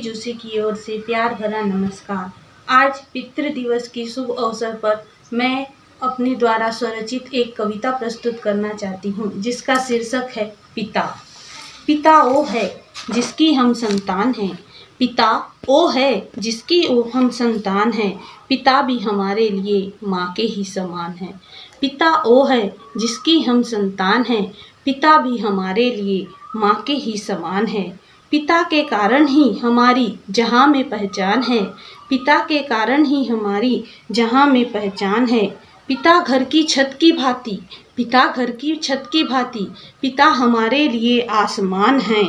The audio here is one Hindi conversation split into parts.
जोशी की ओर से प्यार भरा नमस्कार। आज पितृ दिवस की शुभ अवसर पर मैं अपने द्वारा स्वरचित एक कविता प्रस्तुत करना चाहती हूँ, जिसका शीर्षक है पिता। पिता वो है जिसकी हम संतान हैं। पिता वो है जिसकी हम संतान हैं। पिता भी हमारे लिए माँ के ही समान है। पिता वो है जिसकी हम संतान हैं। पिता भी हमारे लिए माँ के ही समान है। पिता के कारण ही हमारी जहाँ में पहचान है। पिता के कारण ही हमारी जहाँ में पहचान है। पिता घर की छत की भांति, पिता घर की छत की भांति, पिता हमारे लिए आसमान हैं।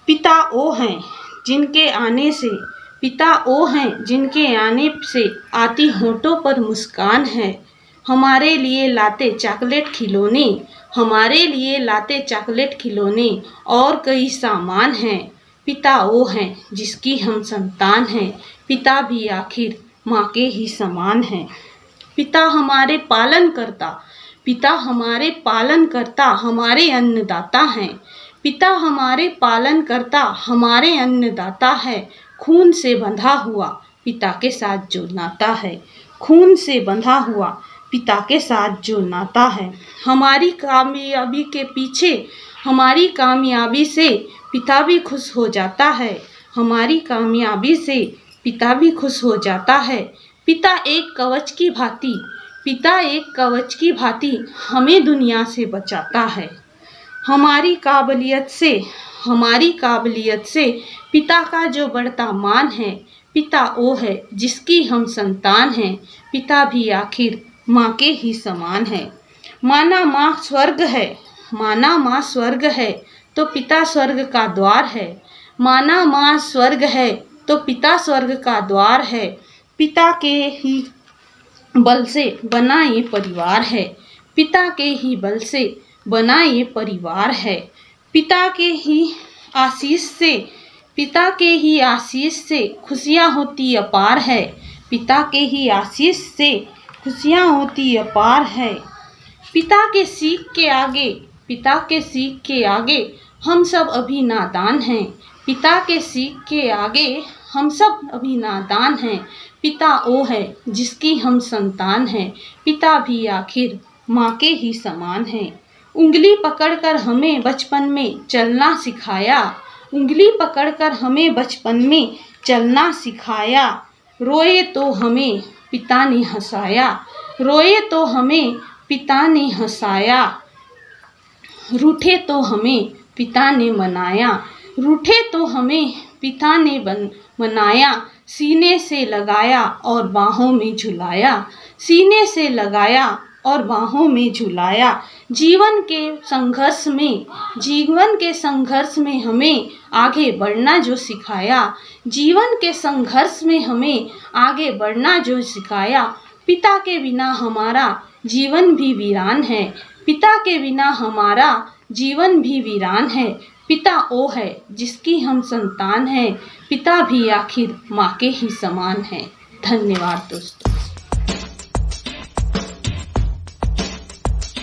पिता वो हैं जिनके आने से, पिता वो हैं जिनके आने से आती होठों पर मुस्कान है। हमारे लिए लाते चॉकलेट खिलौने, हमारे लिए लाते चॉकलेट खिलौने और कई सामान हैं। पिता वो हैं जिसकी हम संतान हैं। पिता भी आखिर माँ के ही समान हैं। पिता हमारे पालन करता, पिता हमारे पालन करता, हमारे अन्नदाता हैं। पिता हमारे पालन करता, हमारे अन्नदाता है। खून से बंधा हुआ पिता के साथ जो नाता है, खून से बंधा हुआ पिता के साथ जो नाता है। हमारी कामयाबी के पीछे, हमारी कामयाबी से पिता भी खुश हो जाता है। हमारी कामयाबी से पिता भी खुश हो जाता है। पिता एक कवच की भांति, पिता एक कवच की भांति हमें दुनिया से बचाता है। हमारी काबिलियत से, हमारी काबिलियत से पिता का जो बढ़ता मान है। पिता वो है जिसकी हम संतान हैं। पिता भी आखिर माँ के ही समान है। माना माँ स्वर्ग है, माना माँ स्वर्ग है तो पिता स्वर्ग का द्वार है। माना माँ स्वर्ग है तो पिता स्वर्ग का द्वार है। पिता के ही बल से बना ये परिवार है। पिता के ही बल से बना ये परिवार है। पिता के ही आशीष से, पिता के ही आशीष से खुशियाँ होती अपार है। पिता के ही आशीष से खुशियाँ होती अपार है। पिता के सीख के आगे, पिता के सीख के आगे हम सब अभी नादान हैं। पिता के सीख के आगे हम सब अभी नादान हैं। पिता वो है जिसकी हम संतान हैं। पिता भी आखिर माँ के ही समान हैं। उंगली पकड़कर हमें बचपन में चलना सिखाया, उंगली पकड़कर हमें बचपन में चलना सिखाया। रोए तो हमें पिता ने हंसाया, रोए तो हमें पिता ने हंसाया। रूठे तो हमें पिता ने मनाया, रूठे तो हमें पिता ने मनाया। सीने से लगाया और बाहों में झुलाया, सीने से लगाया और बाहों में झुलाया। जीवन के संघर्ष में, जीवन के संघर्ष में हमें आगे बढ़ना जो सिखाया, जीवन के संघर्ष में हमें आगे बढ़ना जो सिखाया। पिता के बिना हमारा जीवन भी वीरान है, पिता के बिना हमारा जीवन भी वीरान है। पिता वो है जिसकी हम संतान हैं। पिता भी आखिर माँ के ही समान है। धन्यवाद दोस्तों।